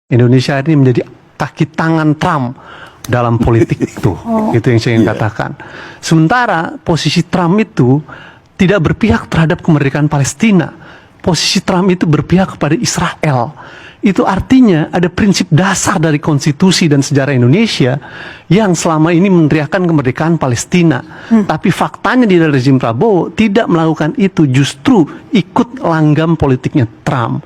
Indonesia ini menjadi kaki tangan Trump dalam politik itu. Itu yang saya ingin katakan. Sementara posisi Trump itu tidak berpihak terhadap kemerdekaan Palestina. Posisi Trump itu berpihak kepada Israel. Itu artinya ada prinsip dasar dari konstitusi dan sejarah Indonesia yang selama ini meneriakkan kemerdekaan Palestina. Tapi faktanya di dalam rezim Prabowo tidak melakukan itu, justru ikut langgam politiknya Trump.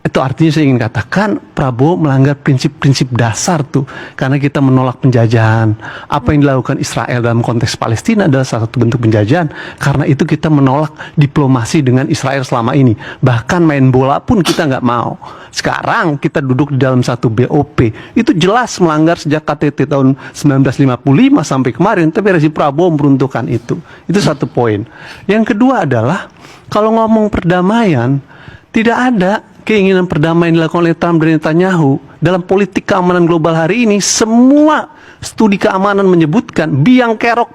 Itu artinya saya ingin katakan Prabowo melanggar prinsip-prinsip dasar tuh, karena kita menolak penjajahan. Apa yang dilakukan Israel dalam konteks Palestina adalah salah satu bentuk penjajahan. Karena itu kita menolak diplomasi dengan Israel selama ini. Bahkan main bola pun kita nggak mau. Sekarang kita duduk di dalam satu BOP. Itu jelas melanggar sejak KTT tahun 1955 sampai kemarin. Tapi rezim Prabowo meruntuhkan itu. Itu satu poin. Yang kedua adalah kalau ngomong perdamaian, tidak ada keinginan perdamaian dilakukan oleh Trump dan Netanyahu. Dalam politik keamanan global hari ini, semua studi keamanan menyebutkan biang kerok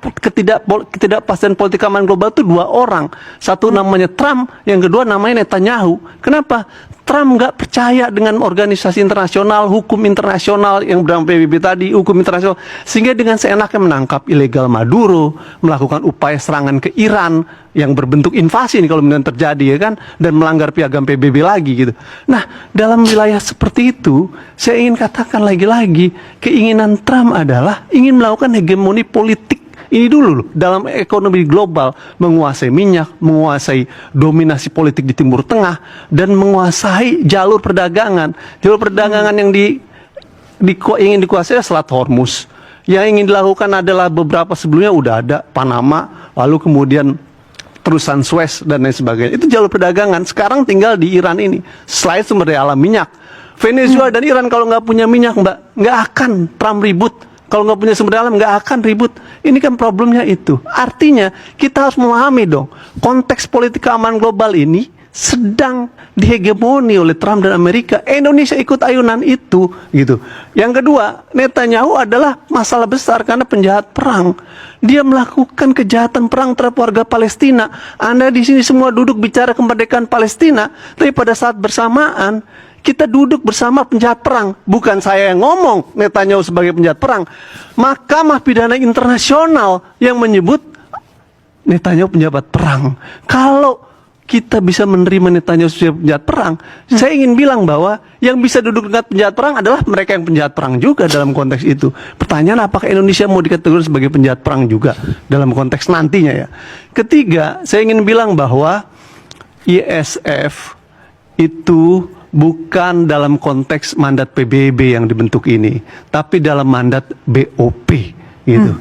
ketidakpastian politik keamanan global itu dua orang. Satu namanya Trump, yang kedua namanya Netanyahu. Kenapa? Trump nggak percaya dengan organisasi internasional, hukum internasional yang bernama PBB tadi, hukum internasional. Sehingga dengan seenaknya menangkap ilegal Maduro, melakukan upaya serangan ke Iran yang berbentuk invasi nih kalau benar terjadi, ya kan, dan melanggar piagam PBB lagi gitu. Nah, dalam wilayah seperti itu, saya ingin katakan lagi-lagi, keinginan Trump adalah ingin melakukan hegemoni politik. Ini dulu loh, dalam ekonomi global, menguasai minyak, menguasai dominasi politik di Timur Tengah, dan menguasai jalur perdagangan. Jalur perdagangan yang ingin dikuasai Selat Hormuz. Yang ingin dilakukan adalah beberapa sebelumnya udah ada, Panama, lalu kemudian terusan Suez dan lain sebagainya. Itu jalur perdagangan. Sekarang tinggal di Iran ini. Selain sumber daya alam minyak, Venezuela dan Iran kalau nggak punya minyak, Mbak, nggak akan Trump ribut. Kalau nggak punya sumber daya alam, nggak akan ribut. Ini kan problemnya itu. Artinya kita harus memahami dong, konteks politik keamanan global ini sedang dihegemoni oleh Trump dan Amerika. Indonesia ikut ayunan itu, gitu. Yang kedua, Netanyahu adalah masalah besar karena penjahat perang. Dia melakukan kejahatan perang terhadap warga Palestina. Anda di sini semua duduk bicara kemerdekaan Palestina, tapi pada saat bersamaan kita duduk bersama penjahat perang. Bukan saya yang ngomong Netanyahu sebagai penjahat perang. Mahkamah Pidana Internasional yang menyebut Netanyahu penjahat perang. Kalau kita bisa menerima Netanyahu sebagai penjahat perang, saya ingin bilang bahwa yang bisa duduk dengan penjahat perang adalah mereka yang penjahat perang juga dalam konteks itu. Pertanyaan, apakah Indonesia mau dikategorikan sebagai penjahat perang juga dalam konteks nantinya ya. Ketiga, saya ingin bilang bahwa ISF itu bukan dalam konteks mandat PBB yang dibentuk ini, tapi dalam mandat BOP gitu.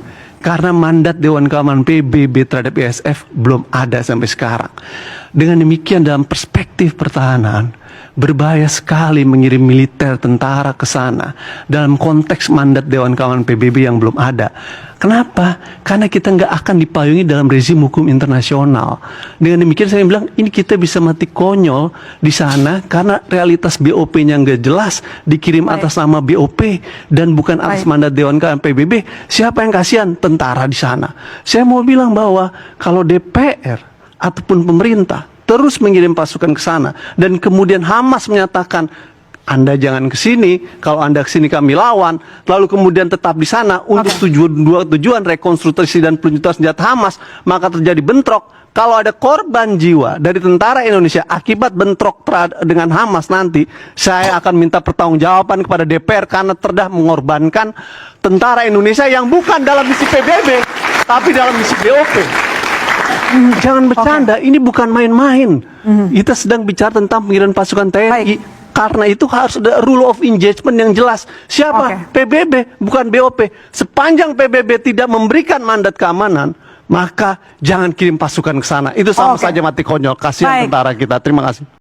Karena mandat Dewan Keamanan PBB terhadap ISF belum ada sampai sekarang. Dengan demikian dalam perspektif pertahanan, berbahaya sekali mengirim militer tentara ke sana dalam konteks mandat Dewan Keamanan PBB yang belum ada. Kenapa? Karena kita nggak akan dipayungi dalam rezim hukum internasional. Dengan demikian saya bilang ini kita bisa mati konyol di sana karena realitas BOP-nya nggak jelas, dikirim atas nama BOP dan bukan atas mandat Dewan Keamanan PBB. Siapa yang kasihan? Tentara di sana. Saya mau bilang bahwa kalau DPR ataupun pemerintah terus mengirim pasukan ke sana dan kemudian Hamas menyatakan Anda jangan ke sini, kalau Anda ke sini kami lawan, lalu kemudian tetap di sana untuk tujuan rekonstruksi dan peluncuran senjata Hamas, maka terjadi bentrok. Kalau ada korban jiwa dari tentara Indonesia akibat bentrok dengan Hamas nanti, saya akan minta pertanggungjawaban kepada DPR karena telah mengorbankan tentara Indonesia yang bukan dalam misi PBB, tapi dalam misi BOP. Jangan bercanda, ini bukan main-main. Kita sedang bicara tentang pengiriman pasukan TNI. Karena itu harus ada rule of engagement yang jelas. Siapa? PBB, bukan BOP. Sepanjang PBB tidak memberikan mandat keamanan, maka jangan kirim pasukan ke sana. Itu sama saja mati konyol. Kasihan tentara kita. Terima kasih.